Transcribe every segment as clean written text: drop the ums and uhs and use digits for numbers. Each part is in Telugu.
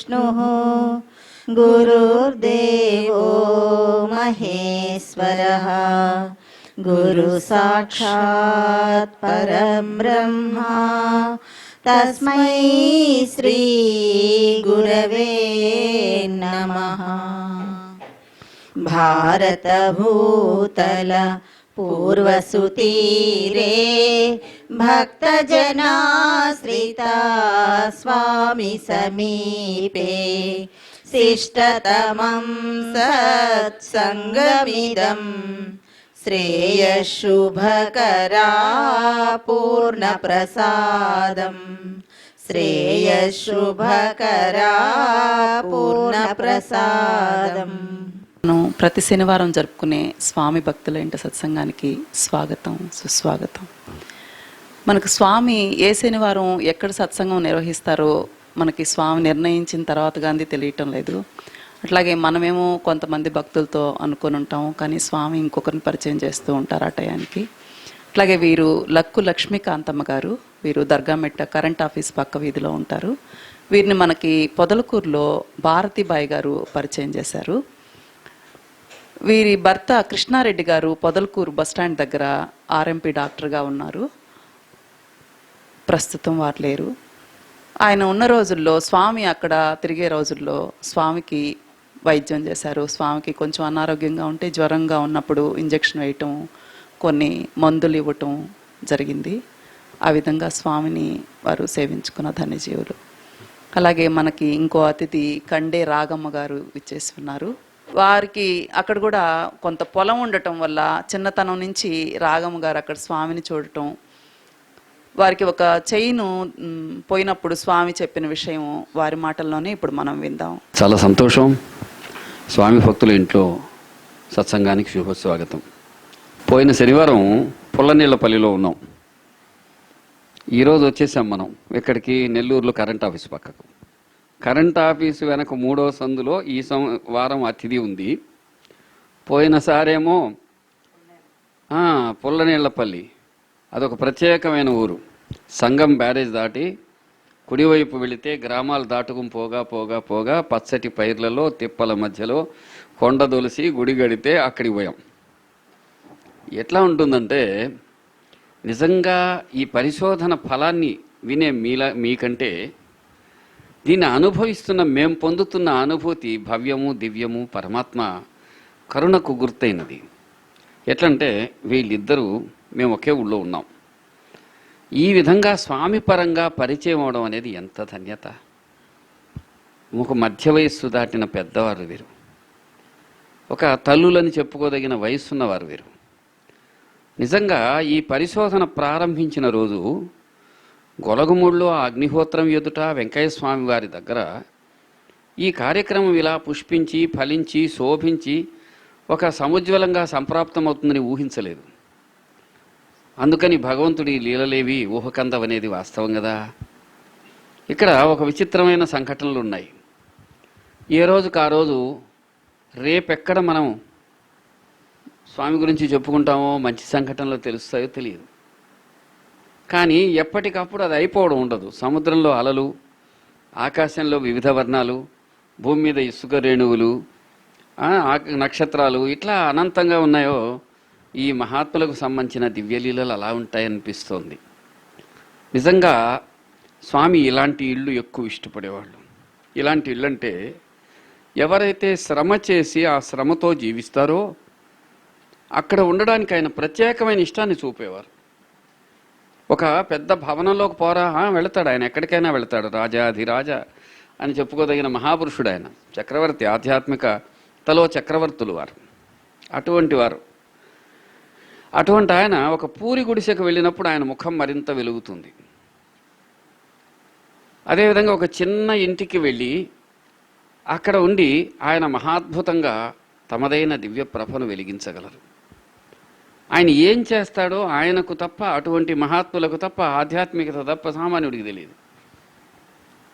विष्णुः गुरुर्देवो महेश्वरः गुरुसाक्षात् परब्रह्मा तस्मै श्री गुरवे नमः। भारतभूतल पूर्वसुतीरे भक्तजनाश्रिता स्वामी समीपे शिष्टतमं सत्सङ्गमिदं श्रेयशुभकरा पूर्णप्रसादं श्रेयशुभकरा पूर्णप्रसादं। ప్రతి శనివారం జరుపుకునే స్వామి భక్తుల ఇంటి సత్సంగానికి స్వాగతం, సుస్వాగతం. మనకు స్వామి ఏ శనివారం ఎక్కడ సత్సంగం నిర్వహిస్తారో మనకి స్వామి నిర్ణయించిన తర్వాత గాంధీ తెలియటం లేదు. అట్లాగే మనమేమో కొంతమంది భక్తులతో అనుకొని ఉంటాము, కానీ స్వామి ఇంకొకరిని పరిచయం చేస్తూ ఉంటారు ఆ టయానికి. అట్లాగే వీరు లక్కు లక్ష్మీకాంతమ్మ గారు, వీరు దర్గామెట్ట కరెంట్ ఆఫీస్ పక్క వీధిలో ఉంటారు. వీరిని మనకి పొదలకూరులో భారతీబాయి గారు పరిచయం చేశారు. వీరి భర్త కృష్ణారెడ్డి గారు పొదలకూరు బస్టాండ్ దగ్గర ఆర్ఎంపీ డాక్టర్గా ఉన్నారు. ప్రస్తుతం వారు లేరు. ఆయన ఉన్న రోజుల్లో స్వామి అక్కడ తిరిగే రోజుల్లో స్వామికి వైద్యం చేశారు. స్వామికి కొంచెం అనారోగ్యంగా ఉంటే జ్వరంగా ఉన్నప్పుడు ఇంజెక్షన్ వేయటం, కొన్ని మందులు ఇవ్వటం జరిగింది. ఆ విధంగా స్వామిని వారు సేవించుకున్న ధన్యజీవులు. అలాగే మనకి ఇంకో అతిథి కండే రాగమ్మ గారు ఇచ్చేసి ఉన్నారు. వారికి అక్కడ కూడా కొంత పొలం ఉండటం వల్ల చిన్నతనం నుంచి రాగమ్మ గారు అక్కడ స్వామిని చూడటం, వారికి ఒక చైను పోయినప్పుడు స్వామి చెప్పిన విషయం వారి మాటల్లోనే ఇప్పుడు మనం విందాం. చాలా సంతోషం. స్వామి భక్తుల ఇంట్లో సత్సంగానికి శుభస్వాగతం. పోయిన శనివారం పుల్లనీళ్లపల్లిలో ఉన్నాం. ఈరోజు వచ్చేసాం మనం ఇక్కడికి, నెల్లూరులో కరెంట్ ఆఫీస్ పక్కకు. కరెంట్ ఆఫీసు వెనక మూడో సందులో ఈ వారం అతిథి ఉంది. పోయినసారేమో పుల్లనీళ్లపల్లి, అదొక ప్రత్యేకమైన ఊరు. సంగం బ్యారేజ్ దాటి కుడివైపు వెళితే గ్రామాలు దాటుకుని పోగా పోగా పోగా పచ్చటి పైర్లలో తిప్పల మధ్యలో కొండ దొలిసి గుడి గడితే అక్కడికి పోయాం. ఎట్లా ఉంటుందంటే, నిజంగా ఈ పరిశోధన ఫలాన్ని వినే మీకంటే దీన్ని అనుభవిస్తున్న మేము పొందుతున్న అనుభూతి భవ్యము, దివ్యము, పరమాత్మ కరుణకు గుర్తైనది. ఎట్లంటే, వీళ్ళిద్దరూ మేము ఒకే ఊళ్ళో ఉన్నాం. ఈ విధంగా స్వామి పరంగా పరిచయం అవడం అనేది ఎంత ధన్యత. ఒక మధ్య వయస్సు దాటిన పెద్దవారు వీరు, ఒక తల్లులని చెప్పుకోదగిన వయస్సున్నవారు వీరు. నిజంగా ఈ పరిశోధన ప్రారంభించిన రోజు గొలగమూడిలో ఆ అగ్నిహోత్రం ఎదుట వెంకయ్య స్వామి వారి దగ్గర ఈ కార్యక్రమం ఇలా పుష్పించి ఫలించి శోభించి ఒక సముజ్వలంగా సంప్రాప్తమవుతుందని ఊహించలేదు. అందుకని భగవంతుడి లీలలేవి ఊహకందవనేది వాస్తవం కదా. ఇక్కడ ఒక విచిత్రమైన సంఘటనలు ఉన్నాయి. ఏ రోజుకు ఆ రోజు రేపెక్కడ మనం స్వామి గురించి చెప్పుకుంటామో, మంచి సంఘటనలు తెలుస్తాయో తెలియదు. కానీ ఎప్పటికప్పుడు అది అయిపోవడం ఉండదు. సముద్రంలో అలలు, ఆకాశంలో వివిధ వర్ణాలు, భూమి మీద ఇసుక రేణువులు, నక్షత్రాలు ఇట్లా అనంతంగా ఉన్నాయో ఈ మహాత్ములకు సంబంధించిన దివ్యలీలలు అలా ఉంటాయనిపిస్తోంది. నిజంగా స్వామి ఇలాంటి ఇళ్ళు ఎక్కువ ఇష్టపడేవాళ్ళు. ఇలాంటి ఇళ్ళు అంటే ఎవరైతే శ్రమ చేసి ఆ శ్రమతో జీవిస్తారో అక్కడ ఉండడానికి ఆయన ప్రత్యేకమైన ఇష్టాన్ని చూపేవారు. ఒక పెద్ద భవనంలోకి వెళతాడు ఆయన, ఎక్కడికైనా వెళతాడు. రాజాధిరాజ అని చెప్పుకోదగిన మహాపురుషుడు ఆయన, చక్రవర్తి, ఆధ్యాత్మికతలో చక్రవర్తులు వారు. అటువంటి ఆయన ఒక పూరి గుడిసెకు వెళ్ళినప్పుడు ఆయన ముఖం మరింత వెలుగుతుంది. అదేవిధంగా ఒక చిన్న ఇంటికి వెళ్ళి అక్కడ ఉండి ఆయన మహాద్భుతంగా తమదైన దివ్య ప్రభను వెలిగించగలరు. ఆయన ఏం చేస్తాడో ఆయనకు తప్ప, అటువంటి మహాత్ములకు తప్ప, ఆధ్యాత్మికత తప్ప సామాన్యుడికి తెలియదు.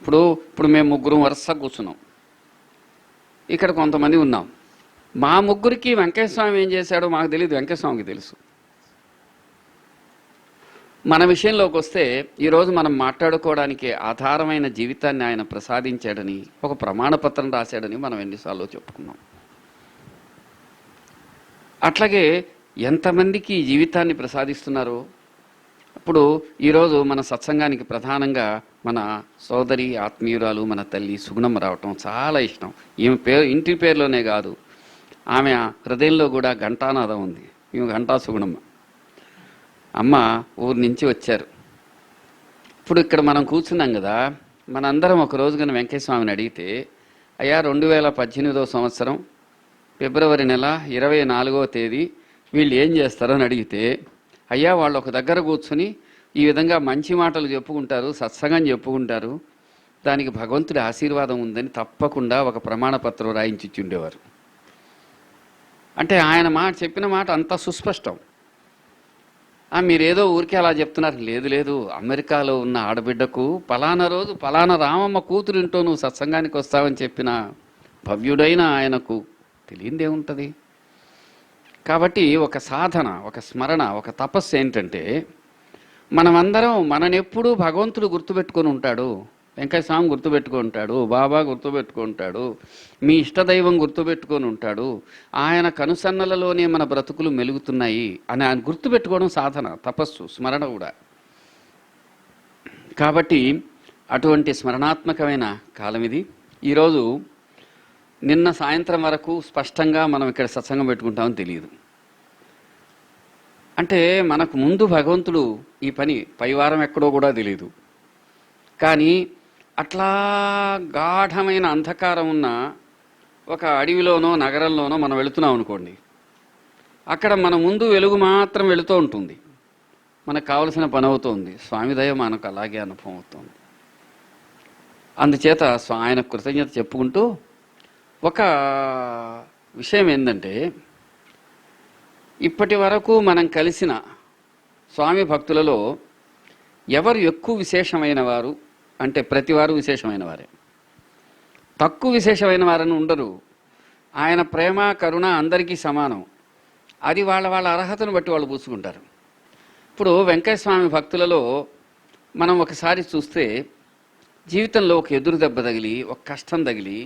ఇప్పుడు మేము ముగ్గురం వరుస కూర్చున్నాం. ఇక్కడ కొంతమంది ఉన్నాం. మా ముగ్గురికి వెంకటస్వామి ఏం చేశాడో మాకు తెలియదు, వెంకటస్వామికి తెలుసు. మన విషయంలోకి వస్తే ఈరోజు మనం మాట్లాడుకోవడానికి ఆధారమైన జీవితాన్ని ఆయన ప్రసాదించాడని, ఒక ప్రమాణపత్రం రాశాడని మనం ఎన్నిసార్లు చెప్పుకున్నాం. అట్లాగే ఎంతమందికి ఈ జీవితాన్ని ప్రసాదిస్తున్నారో. ఇప్పుడు ఈరోజు మన సత్సంగానికి ప్రధానంగా మన సోదరి ఆత్మీయురాలు మన తల్లి సుగుణమ్మ రావటం చాలా ఇష్టం. ఈమె పేరు ఇంటి పేరులోనే కాదు, ఆమె హృదయంలో కూడా ఘంటానాదం ఉంది. ఈమె ఘంటా సుగుణమ్మ. అమ్మ ఊరి నుంచి వచ్చారు. ఇప్పుడు ఇక్కడ మనం కూర్చున్నాం కదా, మనందరం ఒక రోజు కన్నా వెంకయ్య స్వామిని అడిగితే, అయ్యా 2018 సంవత్సరం ఫిబ్రవరి నెల 24వ తేదీ వీళ్ళు ఏం చేస్తారో అని అడిగితే, అయ్యా వాళ్ళు ఒక దగ్గర కూర్చుని ఈ విధంగా మంచి మాటలు చెప్పుకుంటారు, సత్సంగం చెప్పుకుంటారు, దానికి భగవంతుడి ఆశీర్వాదం ఉందని తప్పకుండా ఒక ప్రమాణపత్రం రాయించి ఉండేవారు. అంటే ఆయన చెప్పిన మాట అంత సుస్పష్టం. మీరేదో ఊరికే అలా చెప్తున్నారు. లేదు లేదు, అమెరికాలో ఉన్న ఆడబిడ్డకు పలానా రోజు పలానా రామమ్మ కూతురింటో నువ్వు సత్సంగానికి వస్తావని చెప్పిన భవ్యుడైన ఆయనకు తెలియందేముంటుంది. కాబట్టి ఒక సాధన, ఒక స్మరణ, ఒక తపస్సు ఏంటంటే, మనమందరం మననెప్పుడూ భగవంతుడు గుర్తుపెట్టుకొని ఉంటాడు. వెంకయ్య స్వామి గుర్తుపెట్టుకొని ఉంటాడు, బాబా గుర్తుపెట్టుకొని ఉంటాడు, మీ ఇష్టదైవం గుర్తుపెట్టుకొని ఉంటాడు, ఆయన కనుసన్నలలోనే మన బ్రతుకులు మెలుగుతున్నాయి అని ఆయన గుర్తుపెట్టుకోవడం సాధన, తపస్సు, స్మరణ కూడా. కాబట్టి అటువంటి స్మరణాత్మకమైన కాలం ఇది. ఈరోజు నిన్న సాయంత్రం వరకు స్పష్టంగా మనం ఇక్కడ సత్సంగం పెట్టుకుంటామని తెలియదు. అంటే మనకు ముందు భగవంతుడు ఈ పని పైవారం ఎక్కడో కూడా తెలియదు. కానీ అట్లా గాఢమైన అంధకారం ఉన్న ఒక అడవిలోనో నగరంలోనో మనం వెళుతున్నాం అనుకోండి, అక్కడ మన ముందు వెలుగు మాత్రం వెళుతూ ఉంటుంది, మనకు కావలసిన పని అవుతుంది. స్వామి దయ మనకు అలాగే అనుభవం అవుతుంది. అందుచేత ఆయన కృతజ్ఞత చెప్పుకుంటూ ఒక విషయం ఏంటంటే, ఇప్పటి వరకు మనం కలిసిన స్వామి భక్తులలో ఎవరు ఎక్కువ విశేషమైన వారు అంటే ప్రతివారు విశేషమైన వారే, తక్కువ విశేషమైన వారని ఉండరు. ఆయన ప్రేమ కరుణ అందరికీ సమానం. అది వాళ్ళ వాళ్ళ అర్హతను బట్టి వాళ్ళు పూసుకుంటారు. ఇప్పుడు వెంకయ్య స్వామి భక్తులలో మనం ఒకసారి చూస్తే, జీవితంలో ఒక ఎదురు దెబ్బ తగిలి, ఒక కష్టం తగిలి,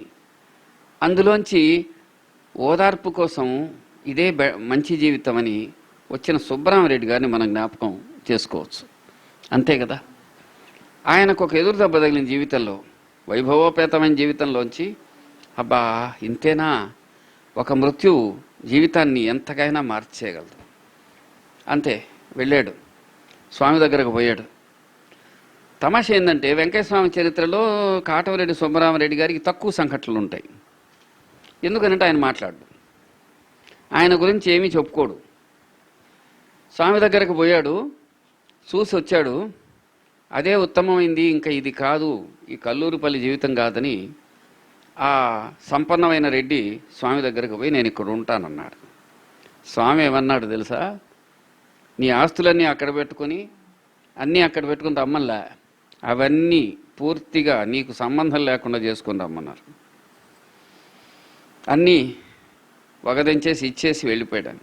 అందులోంచి ఓదార్పు కోసం ఇదే మంచి జీవితం అని వచ్చిన సుబ్బరామరెడ్డి గారిని మనం జ్ఞాపకం చేసుకోవచ్చు. అంతే కదా. ఆయనకు ఒక ఎదురు దెబ్బ తగిలిన జీవితంలో, వైభవోపేతమైన జీవితంలోంచి, అబ్బా ఇంతేనా, ఒక మృత్యువు జీవితాన్ని ఎంతకైనా మార్చేయగలదు. అంతే, వెళ్ళాడు, స్వామి దగ్గరకు పోయాడు. తమాషా ఏంటంటే, వెంకయ్య స్వామి చరిత్రలో కాటవరెడ్డి సుబ్బరామరెడ్డి గారికి తక్కువ సంఘటనలు ఉంటాయి. ఎందుకనంటే ఆయన మాట్లాడు, ఆయన గురించి ఏమీ చెప్పుకోడు. స్వామి దగ్గరకు పోయాడు, చూసి వచ్చాడు, అదే ఉత్తమమైంది, ఇంకా ఇది కాదు, ఈ కల్లూరుపల్లి జీవితం కాదని ఆ సంపన్నమైన రెడ్డి స్వామి దగ్గరకు పోయి నేను ఇక్కడ ఉంటానన్నాడు. స్వామి ఏమన్నాడు తెలుసా, నీ ఆస్తులన్నీ అక్కడ పెట్టుకొని అన్నీ అక్కడ పెట్టుకుని రమ్మల్లా, అవన్నీ పూర్తిగా నీకు సంబంధం లేకుండా చేసుకుని రమ్మన్నారు. అన్నీ వగదించేసి ఇచ్చేసి వెళ్ళిపోయాడు.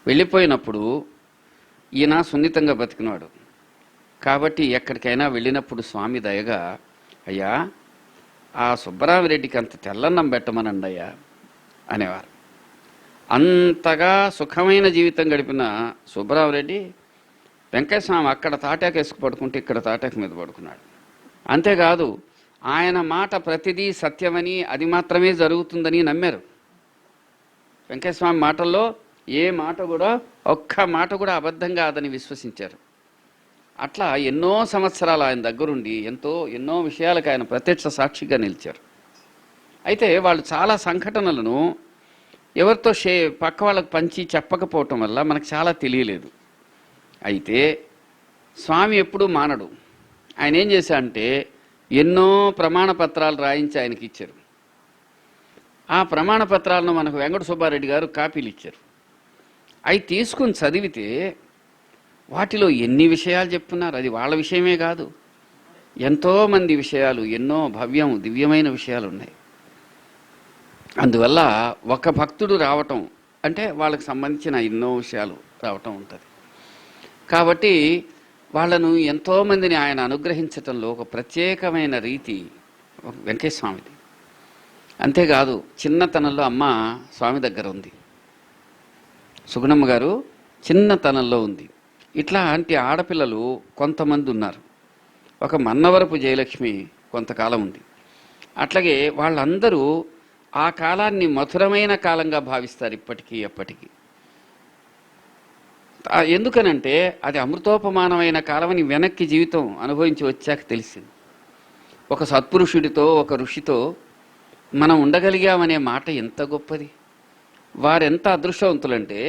వెళ్ళిపోయినప్పుడు ఈయన సున్నితంగా బతికినాడు కాబట్టి ఎక్కడికైనా వెళ్ళినప్పుడు స్వామి దయగా, అయ్యా ఆ సుబ్బరామిరెడ్డికి అంత తెల్లన్నం పెట్టమనండి అయ్యా అనేవారు. అంతగా సుఖమైన జీవితం గడిపిన సుబ్బరామిరెడ్డి వెంకయ్య స్వామి అక్కడ తాటాకు వేసుకు పడుకుంటే ఇక్కడ తాటాకు మీద పడుకున్నాడు. అంతేకాదు, ఆయన మాట ప్రతిదీ సత్యమని, అది మాత్రమే జరుగుతుందని నమ్మారు. వెంకయ్య స్వామి మాటల్లో ఏ మాట కూడా, ఒక్క మాట కూడా అబద్ధం కాదని విశ్వసించారు. అట్లా ఎన్నో సంవత్సరాలు ఆయన దగ్గరుండి ఎన్నో విషయాలకు ఆయన ప్రత్యక్ష సాక్షిగా నిలిచారు. అయితే వాళ్ళు చాలా సంఘటనలను ఎవరితో పక్క వాళ్ళకు పంచి చెప్పకపోవటం వల్ల మనకు చాలా తెలియలేదు. అయితే స్వామి ఎప్పుడూ మానడు. ఆయన ఏం చేశారంటే, ఎన్నో ప్రమాణ పత్రాలు రాయించి ఆయనకి ఇచ్చారు. ఆ ప్రమాణ పత్రాలను మనకు వెంకట సుబ్బారెడ్డి గారు కాపీలు ఇచ్చారు. అవి తీసుకుని చదివితే వాటిలో ఎన్ని విషయాలు చెప్తున్నారు. అది వాళ్ళ విషయమే కాదు, ఎంతోమంది విషయాలు, ఎన్నో దివ్యమైన విషయాలు ఉన్నాయి. అందువల్ల ఒక భక్తుడు రావటం అంటే వాళ్ళకి సంబంధించిన ఎన్నో విషయాలు రావటం ఉంటుంది. కాబట్టి వాళ్ళను ఎంతోమందిని ఆయన అనుగ్రహించటంలో ఒక ప్రత్యేకమైన రీతి వెంకటేశ్వర స్వామిది. అంతేకాదు చిన్నతనంలో అమ్మ స్వామి దగ్గర ఉంది, సుగుణమ్మ గారు చిన్నతనంలో ఉంది. ఇట్లాంటి ఆడపిల్లలు కొంతమంది ఉన్నారు. ఒక మన్నవరపు జయలక్ష్మి కొంతకాలం ఉంది. అట్లాగే వాళ్ళందరూ ఆ కాలాన్ని మధురమైన కాలంగా భావిస్తారు ఇప్పటికీ ఎప్పటికీ. ఎందుకనంటే అది అమృతోపమానమైన కాలమని వెనక్కి జీవితం అనుభవించి వచ్చాక తెలిసింది. ఒక సత్పురుషుడితో ఒక ఋషితో మనం ఉండగలిగామనే మాట ఎంత గొప్పది. వారెంత అదృష్టవంతులంటే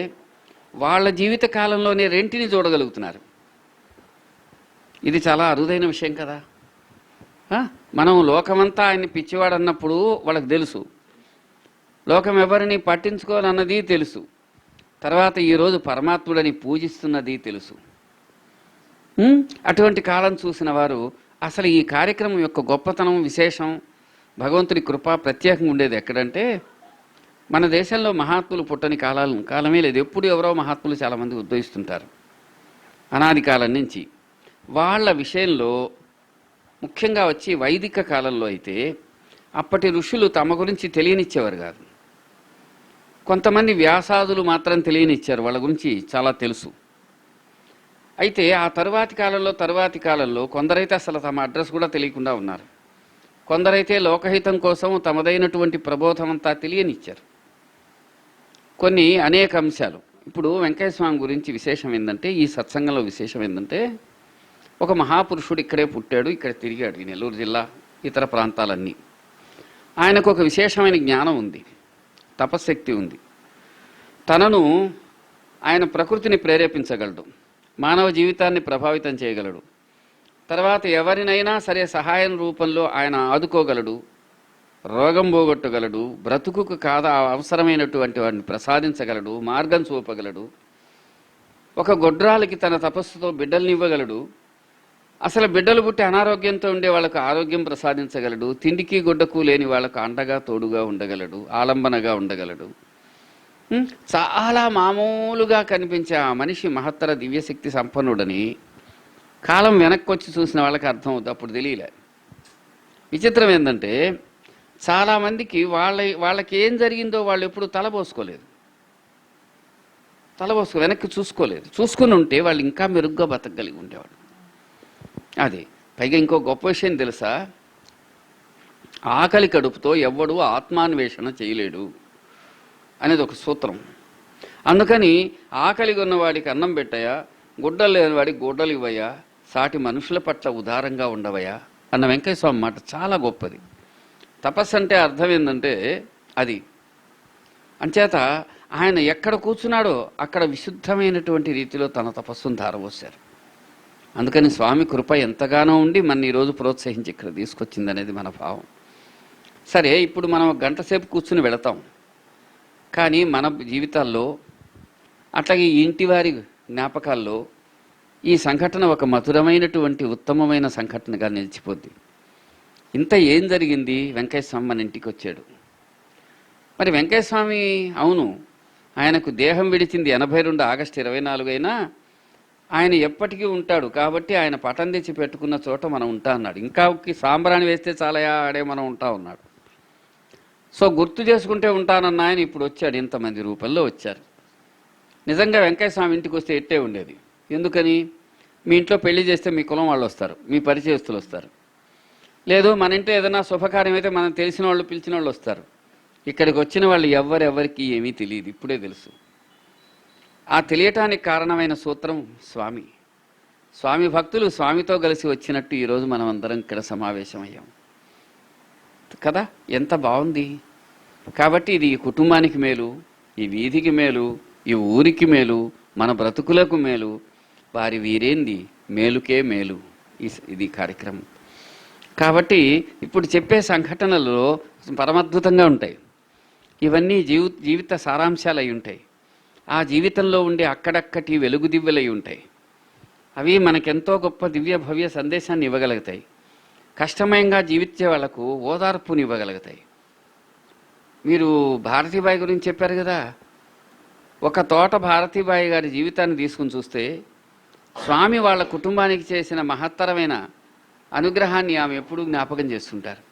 వాళ్ళ జీవిత కాలంలోనే రెంటిని చూడగలుగుతున్నారు. ఇది చాలా అరుదైన విషయం కదా. మనం లోకమంతా ఆయన్ని పిచ్చివాడు అన్నప్పుడు వాళ్ళకి తెలుసు, లోకం ఎవరిని పట్టించుకోనన్నది తెలుసు, తర్వాత ఈరోజు పరమాత్ముడని పూజిస్తున్నది తెలుసు. అటువంటి కాలం చూసిన వారు అసలు ఈ కార్యక్రమం యొక్క గొప్పతనం విశేషం భగవంతుడి కృప ప్రత్యేకంగా ఉండేది ఎక్కడంటే, మన దేశంలో మహాత్ములు పుట్టని కాలమే లేదు. ఎప్పుడు ఎవరో మహాత్ములు చాలామంది ఉద్భవిస్తుంటారు అనాది కాలం నుంచి. వాళ్ళ విషయంలో ముఖ్యంగా వచ్చి వైదిక కాలంలో అయితే అప్పటి ఋషులు తమ గురించి తెలియనిచ్చేవారు కాదు. కొంతమంది వ్యాసాదులు మాత్రం తెలియనిచ్చారు, వాళ్ళ గురించి చాలా తెలుసు. అయితే ఆ తరువాతి కాలంలో కొందరైతే అసలు తమ అడ్రస్ కూడా తెలియకుండా ఉన్నారు. కొందరైతే లోకహితం కోసం తమదైనటువంటి ప్రబోధం అంతా తెలియనిచ్చారు. కొన్ని అనేక అంశాలు. ఇప్పుడు వెంకయ్య స్వామి గురించి విశేషం ఏంటంటే, ఈ సత్సంగంలో విశేషం ఏంటంటే, ఒక మహాపురుషుడు ఇక్కడే పుట్టాడు, ఇక్కడ తిరిగాడు, ఈ నెల్లూరు జిల్లా ఇతర ప్రాంతాలన్నీ. ఆయనకు ఒక విశేషమైన జ్ఞానం ఉంది, తపశ్శక్తి ఉంది. తనను ఆయన ప్రకృతిని ప్రేరేపించగలడు, మానవ జీవితాన్ని ప్రభావితం చేయగలడు. తర్వాత ఎవరినైనా సరే సహాయం రూపంలో ఆయన ఆదుకోగలడు, రోగం పోగొట్టగలడు, బ్రతుకుకు అవసరమైనటువంటి వాడిని ప్రసాదించగలడు, మార్గం చూపగలడు. ఒక గొడ్రాలకి తన తపస్సుతో బిడ్డల్ని ఇవ్వగలడు. అసలు బిడ్డలు పుట్టి అనారోగ్యంతో ఉండే వాళ్ళకు ఆరోగ్యం ప్రసాదించగలడు. తిండికి గుడ్డకు లేని వాళ్ళకు అండగా తోడుగా ఉండగలడు, ఆలంబనగా ఉండగలడు. చాలా మామూలుగా కనిపించే ఆ మనిషి మహత్తర దివ్యశక్తి సంపన్నుడని కాలం వెనక్కి వచ్చి చూసిన వాళ్ళకి అర్థం అవుతుంది, అప్పుడు తెలియలే. విచిత్రం ఏంటంటే, చాలామందికి వాళ్ళకి ఏం జరిగిందో వాళ్ళు ఎప్పుడు తలపోసుకోలేదు, వెనక్కి చూసుకోలేదు. చూసుకుని ఉంటే వాళ్ళు ఇంకా మెరుగ్గా బతకగలిగి ఉండేవాడు. అది పైగా ఇంకో గొప్ప విషయం తెలుసా, ఆకలి కడుపుతో ఎవ్వడూ ఆత్మాన్వేషణ చేయలేడు అనేది ఒక సూత్రం. అందుకని ఆకలి ఉన్నవాడికి అన్నం పెట్టయా, గుడ్డలు లేని వాడికి గుడ్డలు ఇవ్వయా, సాటి మనుషుల పట్ల ఉదారంగా ఉండవయా అన్న వెంకయ్య స్వామి మాట చాలా గొప్పది. తపస్సు అంటే అర్థం ఏంటంటే అది. అంచేత ఆయన ఎక్కడ కూర్చున్నాడో అక్కడ విశుద్ధమైనటువంటి రీతిలో తన తపస్సును ధారపోశారు. అందుకని స్వామి కృప ఎంతగానో ఉండి మన ఈరోజు ప్రోత్సహించి ఇక్కడ తీసుకొచ్చింది అనేది మన భావం. సరే, ఇప్పుడు మనం గంట సేపు కూర్చుని వెళతాం, కానీ మన జీవితాల్లో అట్లాగే ఇంటి వారి జ్ఞాపకాల్లో ఈ సంఘటన ఒక మధురమైనటువంటి ఉత్తమమైన సంఘటనగా నిలిచిపోద్ది. ఇంత ఏం జరిగింది, వెంకయ్య స్వామి మన ఇంటికి వచ్చాడు. మరి వెంకయ్య స్వామి అవును, ఆయనకు దేహం విడిచింది 82 ఆగస్టు 24 అయినా ఆయన ఎప్పటికీ ఉంటాడు. కాబట్టి ఆయన పటం తెచ్చి పెట్టుకున్న చోట మనం ఉంటా అన్నాడు. ఇంకా సాంబ్రాణి వేస్తే చాలయా ఆడే మనం ఉంటా ఉన్నాడు. సో గుర్తు చేసుకుంటే ఉంటానన్న ఆయన ఇప్పుడు వచ్చాడు, ఇంతమంది రూపంలో వచ్చారు. నిజంగా వెంకయ్య స్వామి ఇంటికి వస్తే ఎట్టే ఉండేది. ఎందుకని, మీ ఇంట్లో పెళ్లి చేస్తే మీ కులం వాళ్ళు వస్తారు, మీ పరిచయస్తులు వస్తారు. లేదు మన ఇంట్లో ఏదైనా శుభకార్యం అయితే మనం తెలిసిన వాళ్ళు పిలిచిన వాళ్ళు వస్తారు. ఇక్కడికి వచ్చిన వాళ్ళు ఎవరెవరికి ఏమీ తెలియదు, ఇప్పుడే తెలుసు. ఆ తెలియటానికి కారణమైన సూత్రం స్వామి భక్తులు స్వామితో కలిసి వచ్చినట్టు ఈరోజు మనం అందరం ఇక్కడ సమావేశమయ్యాం కదా. ఎంత బాగుంది. కాబట్టి ఇది ఈ కుటుంబానికి మేలు, ఈ వీధికి మేలు, ఈ ఊరికి మేలు, మన బ్రతుకులకు మేలు, వారి వీరేంది మేలుకే మేలు ఇది కార్యక్రమం. కాబట్టి ఇప్పుడు చెప్పే సంఘటనలు పరమద్భుతంగా ఉంటాయి. ఇవన్నీ జీవిత సారాంశాలు అయి ఉంటాయి. ఆ జీవితంలో ఉండే అక్కడక్కటి వెలుగు దివ్యలై ఉంటాయి. అవి మనకెంతో గొప్ప దివ్య భవ్య సందేశాన్ని ఇవ్వగలుగుతాయి. కష్టమయంగా జీవించే వాళ్లకు ఓదార్పుని ఇవ్వగలుగుతాయి. మీరు భారతీబాయి గురించి చెప్పారు కదా. ఒక తోట భారతీబాయి గారి జీవితాన్ని తీసుకుని చూస్తే స్వామి వాళ్ళ కుటుంబానికి చేసిన మహత్తరమైన అనుగ్రహాన్ని ఆమె ఎప్పుడూ జ్ఞాపకం చేస్తుంటారు.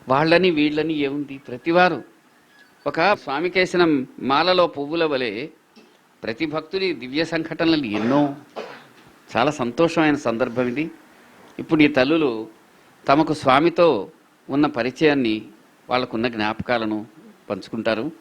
వాళ్ళని వీళ్ళని ఏముంది, ప్రతివారు ఒక స్వామికేసిన మాలలో పువ్వుల వలె ప్రతి భక్తుడి దివ్య సంఘటనలు ఎన్నో. చాలా సంతోషమైన సందర్భం ఇది. ఇప్పుడు ఈ తల్లులు తమకు స్వామితో ఉన్న పరిచయాన్ని, వాళ్ళకున్న జ్ఞాపకాలను పంచుకుంటారు.